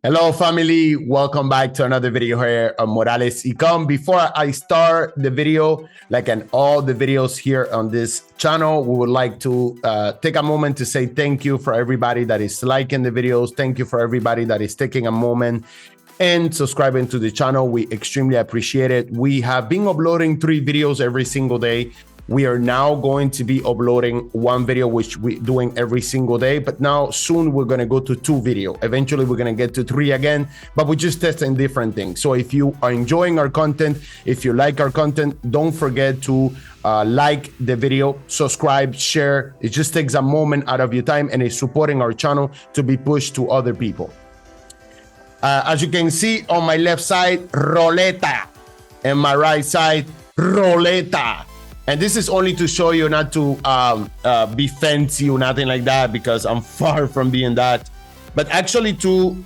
Hello, family. Welcome back to another video here on Morales Ecom. Before I start the video, like in all the videos here on this channel, we would like to take a moment to say thank you for everybody that is liking the videos. Thank you for everybody that is taking a moment and subscribing to the channel. We extremely appreciate it. We have been uploading 3 videos every single day. We are now going to be uploading 1 video, which we're doing every single day. But now soon we're going to go to 2 videos. Eventually we're going to get to 3 again, but we're just testing different things. So if you are enjoying our content, if you like our content, don't forget to like the video, subscribe, share. It just takes a moment out of your time and is supporting our channel to be pushed to other people. As you can see on my left side, Roleta, and my right side, Roleta. And this is only to show you, not to be fancy or nothing like that, because I'm far from being that. But actually to,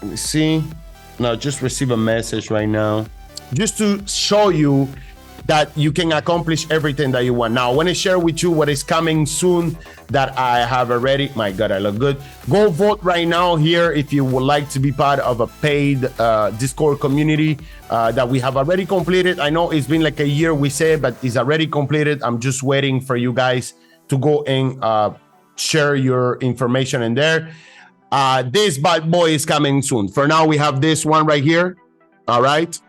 let me see, no, just receive a message right now. Just to show you that you can accomplish everything that you want. Now, I want to share with you what is coming soon that I have already. My God, I look good. Go vote right now here if you would like to be part of a paid Discord community that we have already completed. I know it's been like a year, we say, but it's already completed. I'm just waiting for you guys to go and share your information in there. This bad boy is coming soon. For now, we have this one right here. All right.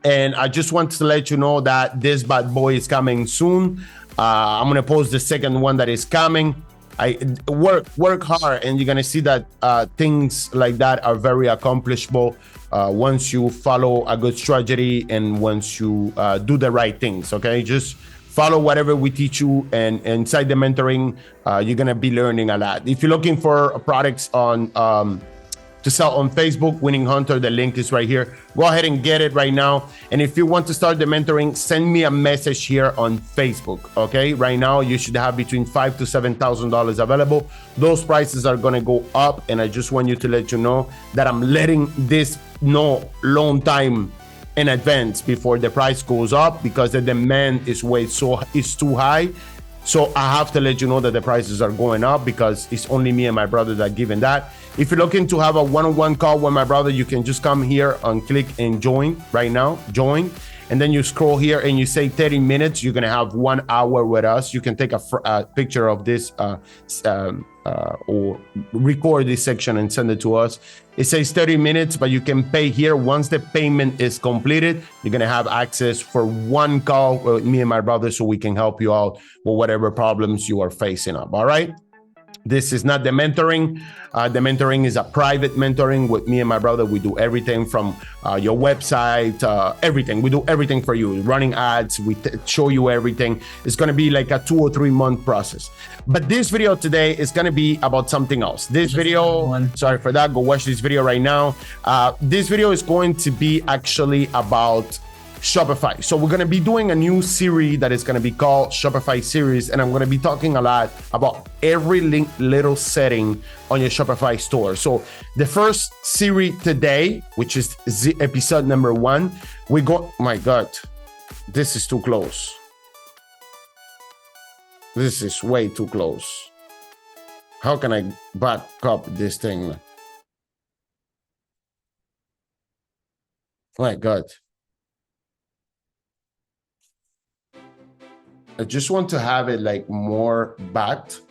And I just want to let you know that this bad boy is coming soon. I'm going to post the second one that is coming. I work hard, and you're going to see that things like that are very accomplishable once you follow a good strategy and once you do the right things. Okay, just follow whatever we teach you, and inside the mentoring, you're going to be learning a lot. If you're looking for products on to sell on Facebook, Winning Hunter, the link is right here. Go ahead and get it right now. And if you want to start the mentoring, send me a message here on Facebook. Okay, right now you should have between $5,000 to $7,000 available. Those prices are going to go up, and I just want you to let you know that I'm letting this know long time in advance before the price goes up, because the demand is too high. So I have to let you know that the prices are going up, because it's only me and my brother that given that. If you're looking to have a one-on-one call with my brother, you can just come here and click and join right now, join. And then you scroll here and you say 30 minutes. You're going to have 1 hour with us. You can take a picture of this or record this section and send it to us. It says 30 minutes, but you can pay here. Once the payment is completed, you're going to have access for 1 call with me and my brother, so we can help you out with whatever problems you are facing up. All right. This is not the mentoring. The mentoring is a private mentoring with me and my brother. We do everything from your website, everything. We do everything for you. Running ads, we show you everything. It's going to be like a 2 or 3 month process. But this video today is going to be about something else. This video, sorry for that. Go watch this video right now. This video is going to be actually about Shopify. So we're going to be doing a new series that is going to be called Shopify series, and I'm going to be talking a lot about every little setting on your Shopify store. So the first series today, which is episode number 1, we go, my God, this is too close. This is way too close. How can I back up this thing? My God. I just want to have it like more backed.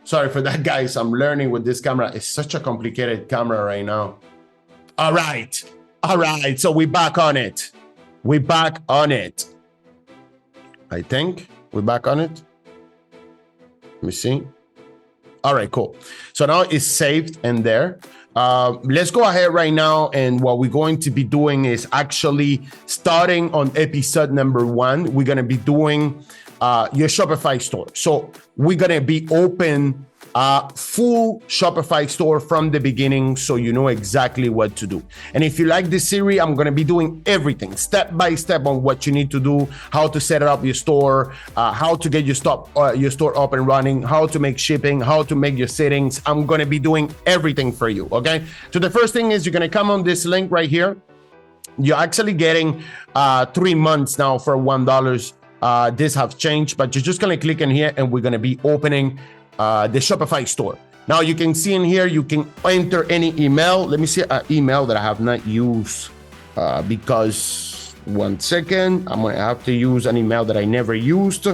Sorry for that, guys. I'm learning with this camera. It's such a complicated camera right now. All right. All right. So we're back on it. We're back on it. I think we're back on it. Let me see. All right, cool. So now it's saved in there. Let's go ahead right now, and what we're going to be doing is actually starting on episode number 1. We're going to be doing your Shopify store. So we're going to be open full Shopify store from the beginning, so you know exactly what to do. And if you like this series, I'm going to be doing everything step by step on what you need to do, how to set up your store, how to get your store up and running, how to make shipping, how to make your settings. I'm going to be doing everything for you. Okay. So the first thing is you're going to come on this link right here. You're actually getting 3 months now for $1. This have changed, but you're just going to click in here, and we're going to be opening the Shopify store. Now you can see in here, you can enter any email. Let me see an email that I have not used because, one second, I'm gonna have to use an email that I never used.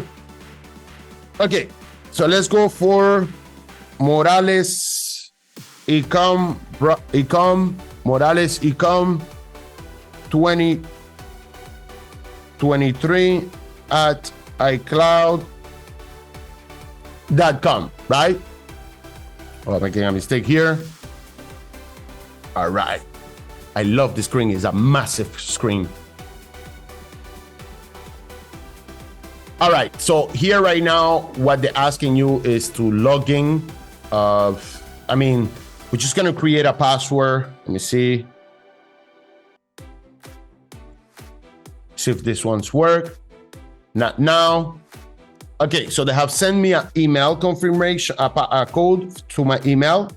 Okay, so let's go for Morales Ecom Morales Ecom 2023 at iCloud.com, right? Oh, I'm making a mistake here. All right. I love the screen. It's a massive screen. All right. So here right now, what they're asking you is to log in. We're just going to create a password. Let me see. See if this one's work. Not now. Okay, so they have sent me an email confirmation, a code to my email.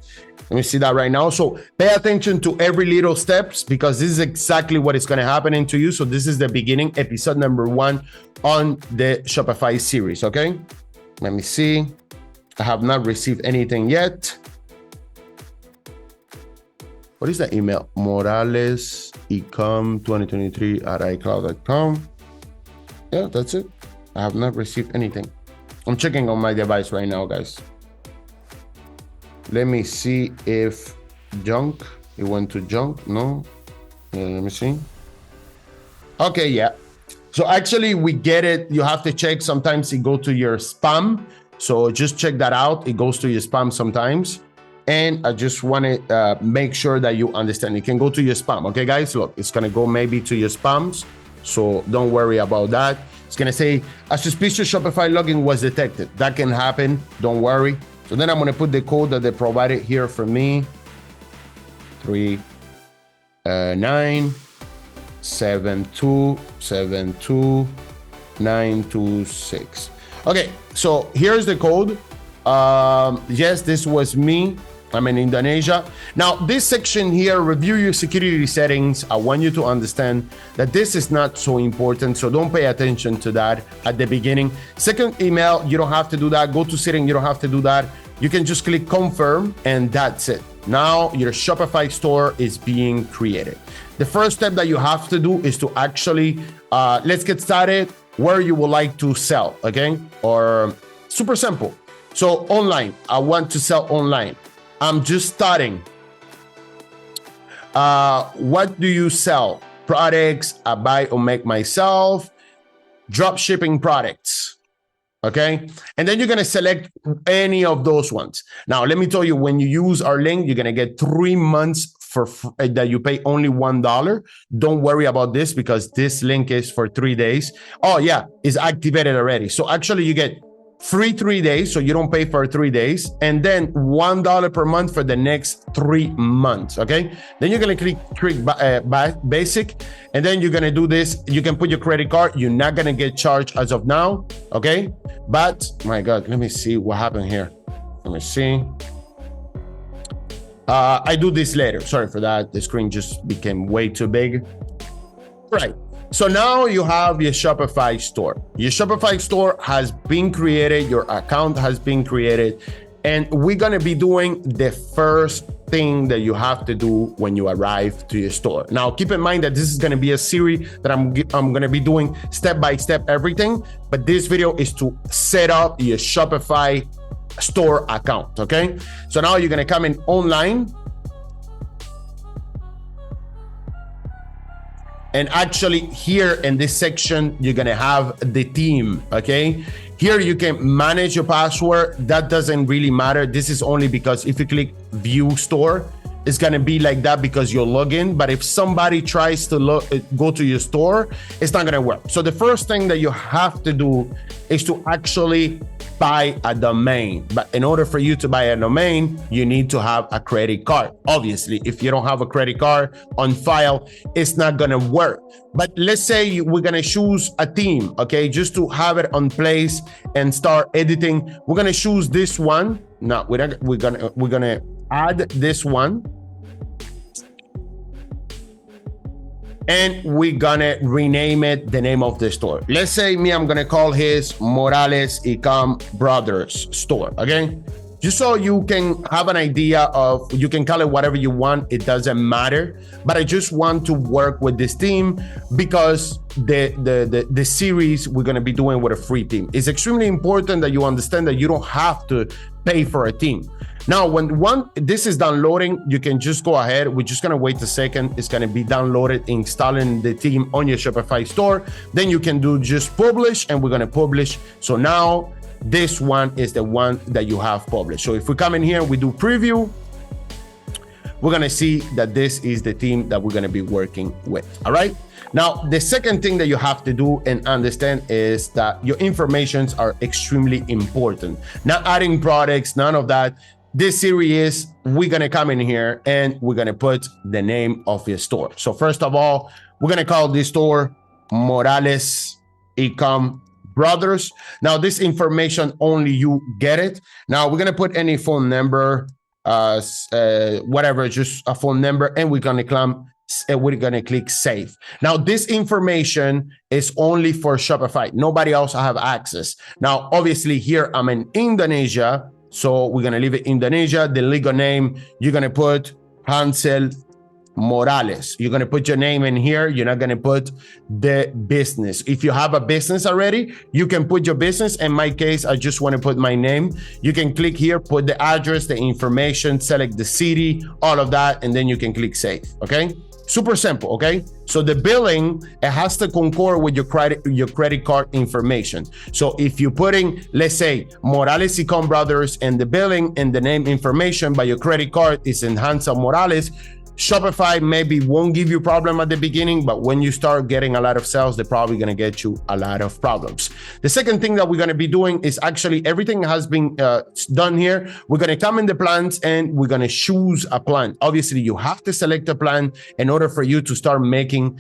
Let me see that right now. So pay attention to every little steps because this is exactly what is going to happen to you. So this is the beginning, episode number 1 on the Shopify series, okay? Let me see. I have not received anything yet. What is the email? Morales Ecom 2023 at iCloud.com. Yeah, that's it. I have not received anything. I'm checking on my device right now, guys. Let me see if junk. It went to junk. No. Yeah, let me see. Okay, yeah. So actually, we get it. You have to check. Sometimes it goes to your spam. So just check that out. It goes to your spam sometimes. And I just want to make sure that you understand. It can go to your spam. Okay, guys? Look, it's going to go maybe to your spams. So don't worry about that. It's going to say a suspicious Shopify login was detected. That can happen. Don't worry. So then I'm going to put the code that they provided here for me. 397272926. Okay, so here's the code. Yes, this was me. I'm in Indonesia. Now, this section here, review your security settings. I want you to understand that this is not so important, so don't pay attention to that at the beginning. Second email, you don't have to do that. Go to setting, you don't have to do that. You can just click confirm, and that's it. Now, your Shopify store is being created. The first step that you have to do is to actually, let's get started where you would like to sell, okay? Or super simple. So online, I want to sell online. I'm just starting. What do you sell? Products I buy or make myself, drop shipping products. Okay. And then you're going to select any of those ones. Now, let me tell you, when you use our link, you're going to get 3 months for that you pay only $1. Don't worry about this because this link is for 3 days. Oh yeah, it's activated already. So actually you get free 3 days, so you don't pay for 3 days, and then $1 per month for the next 3 months. Okay, then you're gonna click basic, and then you're gonna do this. You can put your credit card. You're not gonna get charged as of now. Okay, but my God, let me see what happened here. Let me see. I do this later. Sorry for that. The screen just became way too big. Right. So now you have your Shopify store. Your Shopify store has been created. Your account has been created. And we're going to be doing the first thing that you have to do when you arrive to your store. Now, keep in mind that this is going to be a series that I'm going to be doing step by step everything. But this video is to set up your Shopify store account. Okay. So now you're going to come in online. And actually here in this section, you're gonna have the theme, okay? Here you can manage your password. That doesn't really matter. This is only because if you click view store, it's gonna be like that because you're logged. But if somebody tries to go to your store, it's not gonna work. So the first thing that you have to do is to actually buy a domain. But in order for you to buy a domain, you need to have a credit card. Obviously, if you don't have a credit card on file, it's not gonna work. But let's say we're gonna choose a theme, okay? Just to have it on place and start editing. We're gonna choose this one. No, we're gonna add this one. And we're gonna rename it the name of the store. Let's say I'm gonna call his Morales Ecom Brothers store, okay? just so you can have an idea of, you can call it whatever you want, it doesn't matter. But I just want to work with this team because the series we're gonna be doing with a free team. It's extremely important that you understand that you don't have to pay for a team. Now, when this is downloading, you can just go ahead. We're just gonna wait a second. It's gonna be downloaded, installing the theme on your Shopify store. Then you can do just publish, and we're gonna publish. So now this one is the one that you have published. So if we come in here, we do preview, we're gonna see that this is the theme that we're gonna be working with, all right? Now, the second thing that you have to do and understand is that your informations are extremely important. Not adding products, none of that. This series, we're gonna come in here and we're gonna put the name of your store. So first of all, we're gonna call this store Morales Ecom Brothers. Now, this information, only you get it. Now, we're gonna put any phone number, whatever, just a phone number, and we're gonna click save. Now, this information is only for Shopify. Nobody else have access. Now, obviously here I'm in Indonesia, so we're gonna leave it Indonesia. The legal name, you're gonna put Hansel Morales. You're gonna put your name in here. You're not gonna put the business. If you have a business already, you can put your business. In my case, I just wanna put my name. You can click here, put the address, the information, select the city, all of that, and then you can click save, okay? Super simple, okay? So the billing, it has to concord with your credit card information. So if you're putting, let's say, Morales Ecom Brothers, and the billing and the name information by your credit card is in Hansel Morales, Shopify maybe won't give you problem at the beginning, but when you start getting a lot of sales, they're probably gonna get you a lot of problems. The second thing that we're gonna be doing is actually everything has been done here. We're gonna come in the plans and we're gonna choose a plan. Obviously, you have to select a plan in order for you to start making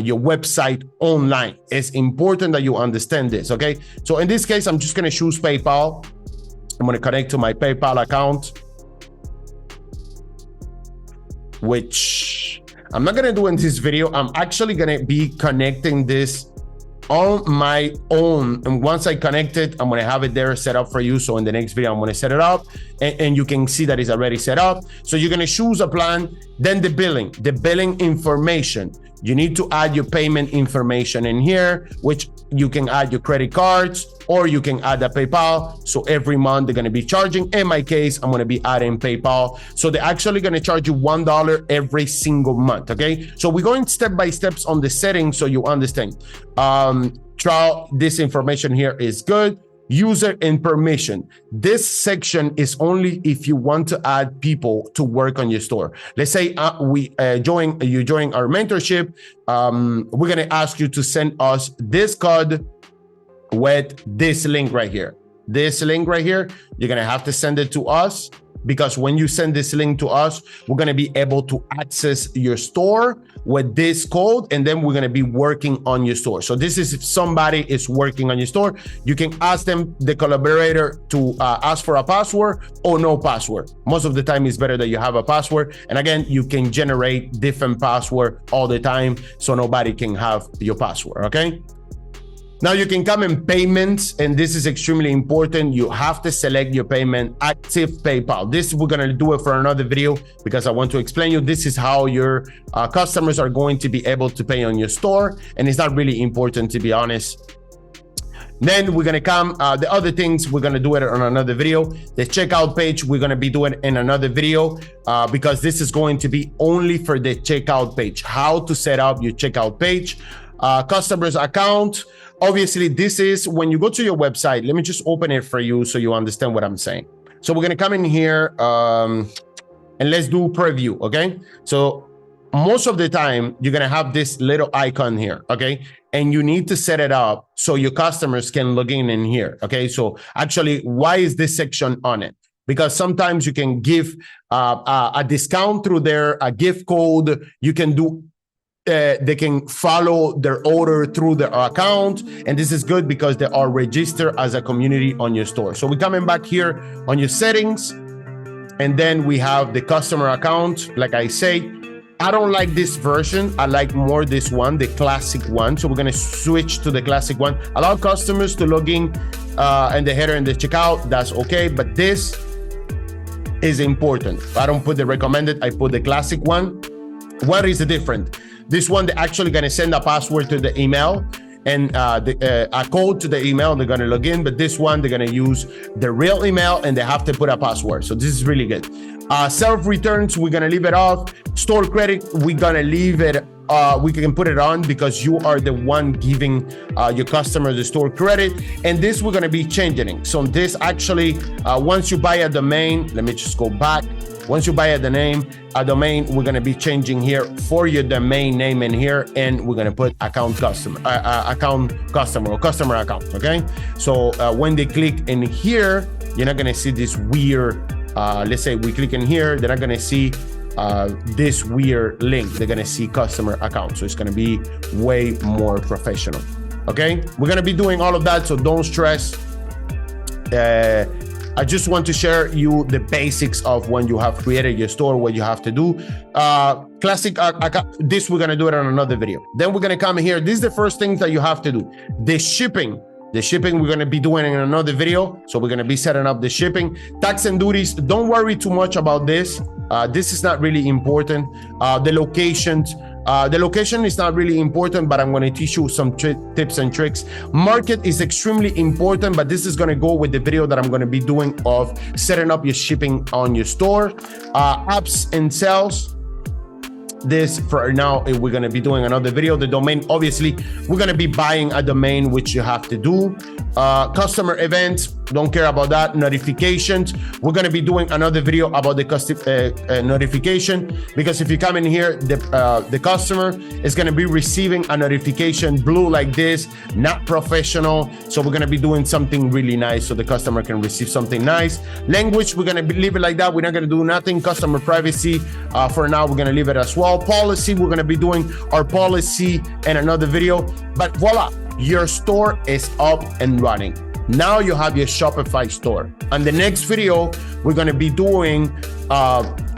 your website online. It's important that you understand this, okay? So in this case, I'm just gonna choose PayPal. I'm gonna connect to my PayPal account, which I'm not gonna do in this video. I'm actually gonna be connecting this on my own, and once I connect it, I'm gonna have it there set up for you. So in the next video, I'm gonna set it up, and you can see that it's already set up. So you're gonna choose a plan, then the billing information. You need to add your payment information in here, which you can add your credit cards, or you can add a PayPal. So every month they're gonna be charging. In my case, I'm gonna be adding PayPal. So they're actually gonna charge you $1 every single month, okay? So we're going step by steps on the settings so you understand. Trial, this information here is good. User and permission. This section is only if you want to add people to work on your store. Let's say you join our mentorship. We're gonna ask you to send us this code with this link right here. This link right here, you're gonna have to send it to us, because when you send this link to us, we're gonna be able to access your store with this code, and then we're gonna be working on your store. So this is if somebody is working on your store, you can ask them, the collaborator, to ask for a password or no password. Most of the time it's better that you have a password. And again, you can generate different password all the time, so nobody can have your password, okay? Now you can come in payments, and this is extremely important. You have to select your payment, active PayPal. This, we're gonna do it for another video, because I want to explain you, this is how your customers are going to be able to pay on your store, and it's not really important, to be honest. Then we're gonna come, the other things, we're gonna do it on another video. The checkout page, we're gonna be doing in another video, because this is going to be only for the checkout page, how to set up your checkout page. Customers account. Obviously, this is when you go to your website. Let me just open it for you so you understand what I'm saying. So we're gonna come in here and let's do preview, okay? So most of the time, you're gonna have this little icon here, okay? And you need to set it up so your customers can log in here, okay? So actually, why is this section on it? Because sometimes you can give a discount through there, a gift code. You can do they can follow their order through their account, and this is good because they are registered as a community on your store. So we're coming back here on your settings, and then we have the customer account. Like I say, I don't like this version. I like more this one, the classic one. So we're gonna switch to the classic one. Allow customers to log in and the header and the checkout, that's okay. But this, is important. I don't put the recommended, I put the classic one. What is the difference? This one, they're actually gonna send a password to the email and a code to the email. They're gonna log in, but this one, they're gonna use the real email and they have to put a password. So this is really good. Self-returns, we're gonna leave it off. Store credit, we're gonna leave it, we can put it on because you are the one giving your customer the store credit. And this we're gonna be changing. So this actually, once you buy a domain, let me just go back. Once you buy a domain, we're gonna be changing here for your domain name in here, and we're gonna put account customer or customer account, okay? So when they click in here, you're not gonna see this weird, let's say we click in here, they're not gonna see this weird link. They're gonna see customer account. So it's gonna be way more professional, okay? We're gonna be doing all of that, so don't stress. I just want to share you the basics of when you have created your store, what you have to do. Classic, this we're gonna do it on another video. Then we're gonna come here. This is the first thing that you have to do. The shipping we're gonna be doing in another video. So we're gonna be setting up the shipping. Tax and duties, don't worry too much about this. This is not really important. The location is not really important, but I'm going to teach you some tips and tricks. Market is extremely important, but this is going to go with the video that I'm going to be doing of setting up your shipping on your store. Apps and sales. This for now, we're going to be doing another video. The domain, obviously, we're going to be buying a domain, which you have to do. Customer events, don't care about that. Notifications, we're going to be doing another video about the notification, because if you come in here, the customer is going to be receiving a notification blue like this, not professional. So we're going to be doing something really nice so the customer can receive something nice. Language, we're going to leave it like that. We're not going to do nothing. Customer privacy, for now, we're going to leave it as well. Policy, we're going to be doing our policy in another video. But voila, your store is up and running. Now you have your Shopify store. On the next video, we're going to be doing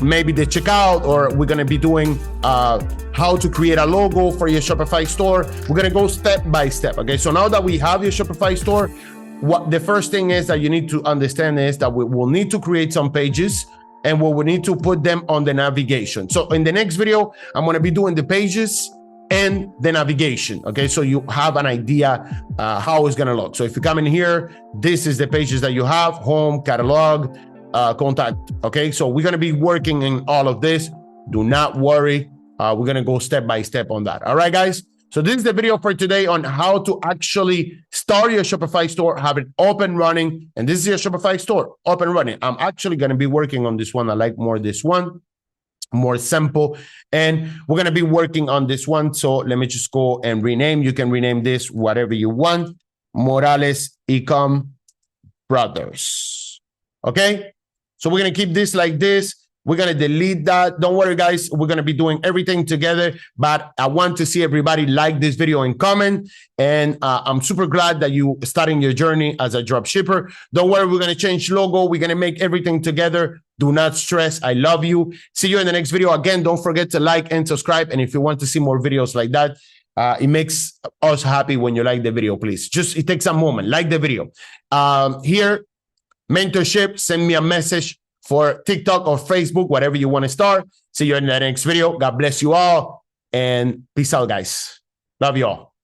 maybe the checkout, or we're going to be doing how to create a logo for your Shopify store. We're going to go step by step. Okay, so now that we have your Shopify store, what the first thing is that you need to understand is that we will need to create some pages, and we will need to put them on the navigation. So in the next video, I'm going to be doing the pages and the navigation. Okay, so you have an idea how it's going to look. So if you come in here, this is the pages that you have: home, catalog, contact. Okay, so we're going to be working in all of this. Do not worry. We're going to go step by step on that. All right, guys. So this is the video for today on how to actually start your Shopify store, have it up and running. And this is your Shopify store up and running. I'm actually going to be working on this one. I like more this one, more simple. And we're going to be working on this one. So let me just go and rename. You can rename this whatever you want. Morales Ecom Brothers. Okay. So we're going to keep this like this. We're going to delete that. Don't worry, guys. We're going to be doing everything together. But I want to see everybody like this video and comment. And I'm super glad that you starting your journey as a drop shipper. Don't worry. We're going to change logo. We're going to make everything together. Do not stress. I love you. See you in the next video. Again, don't forget to like and subscribe. And if you want to see more videos like that, it makes us happy when you like the video, please. Just, it takes a moment. Like the video. Here, mentorship, send me a message for TikTok or Facebook, whatever you want to start. See you in the next video. God bless you all, and peace out, guys. Love you all.